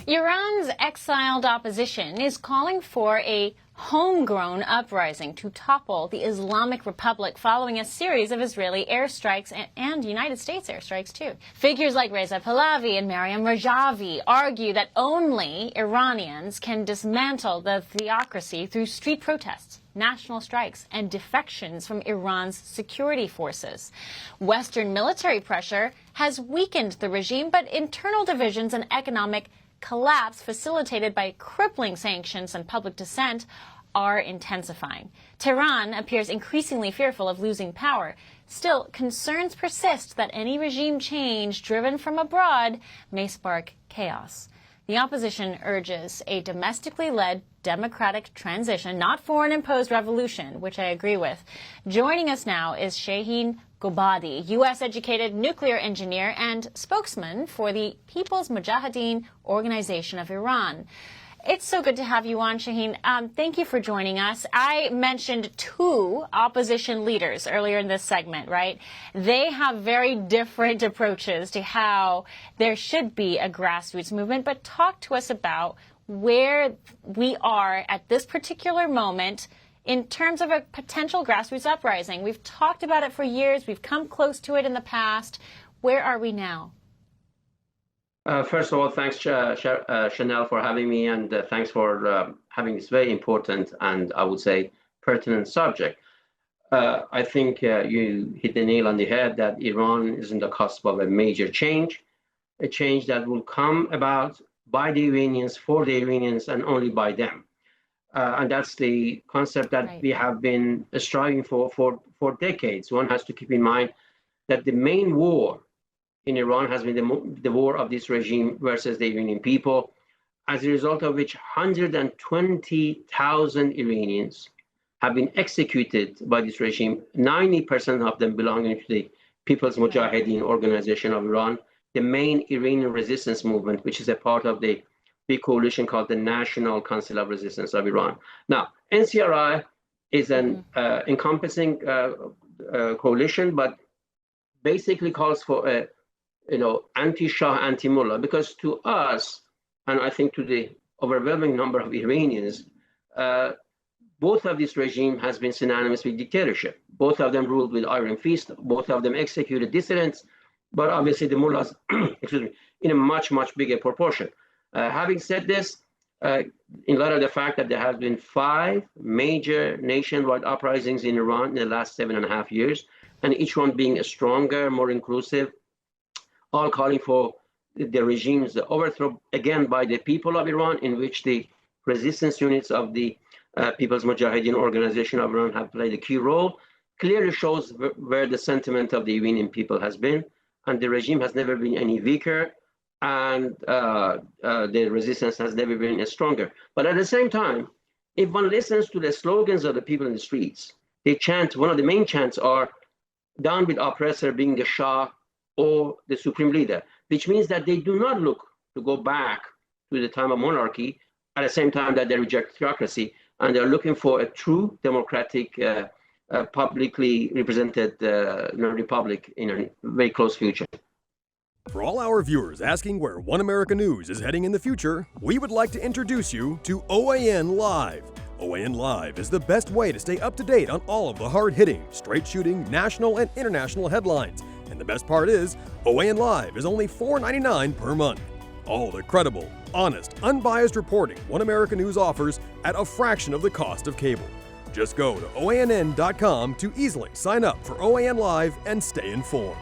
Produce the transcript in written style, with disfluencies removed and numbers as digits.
Iran's exiled opposition is calling for a homegrown uprising to topple the Islamic Republic following a series of Israeli airstrikes and United States airstrikes, too. Figures like Reza Pahlavi and Maryam Rajavi argue that only Iranians can dismantle the theocracy through street protests, national strikes, and defections from Iran's security forces. Western military pressure has weakened the regime, but internal divisions and economic collapse facilitated by crippling sanctions and public dissent are intensifying. Tehran appears increasingly fearful of losing power. Still, concerns persist that any regime change driven from abroad may spark chaos. The opposition urges a domestically led democratic transition, not foreign-imposed revolution, which I agree with. Joining us now is Shaheen Goodarzi, U.S.-educated nuclear engineer and spokesman for the People's Mujahideen Organization of Iran. It's so good to have you on, Shaheen. Thank you for joining us. I mentioned two opposition leaders earlier in this segment, right? They have very different approaches to how there should be a grassroots movement, but talk to us about where we are at this particular moment in terms of a potential grassroots uprising. We've talked about it for years. We've come close to it in the past. Where are we now? First of all, thanks, Chanel, for having me, and thanks for having this very important and, I would say, pertinent subject. I think you hit the nail on the head that Iran is on the cusp of a major change, a change that will come about by the Iranians, for the Iranians, and only by them. And that's the concept that we have been striving for decades. One has to keep in mind that the main war in Iran has been the war of this regime versus the Iranian people, as a result of which 120,000 Iranians have been executed by this regime, 90% of them belonging to the People's Mujahideen Organization of Iran, the main Iranian resistance movement, which is a part of the big coalition called the National Council of Resistance of Iran. Now, NCRI is an encompassing coalition, but basically calls for a anti-Shah, anti-Mullah, because to us, and I think to the overwhelming number of Iranians, both of this regime has been synonymous with dictatorship. Both of them ruled with iron fist. Both of them executed dissidents, but obviously the mullahs, excuse me, in a much, much bigger proportion. Having said this, in light of the fact that there have been 5 major nationwide uprisings in Iran in the last 7.5 years, and each one being a stronger, more inclusive, all calling for the regime's overthrow, again, by the people of Iran, in which the resistance units of the People's Mujahideen Organization of Iran have played a key role, clearly shows where the sentiment of the Iranian people has been, and the regime has never been any weaker, and the resistance has never been stronger. But at the same time, if one listens to the slogans of the people in the streets, they chant, one of the main chants are, "Down with oppressor, being the Shah or the supreme leader," which means that they do not look to go back to the time of monarchy, at the same time that they reject theocracy, and they're looking for a true democratic, publicly represented republic in a very close future. For all our viewers asking where One America News is heading in the future, we would like to introduce you to OAN Live. OAN Live is the best way to stay up to date on all of the hard-hitting, straight-shooting, national and international headlines. And the best part is, OAN Live is only $4.99 per month. All the credible, honest, unbiased reporting One America News offers at a fraction of the cost of cable. Just go to OANN.com to easily sign up for OAN Live and stay informed.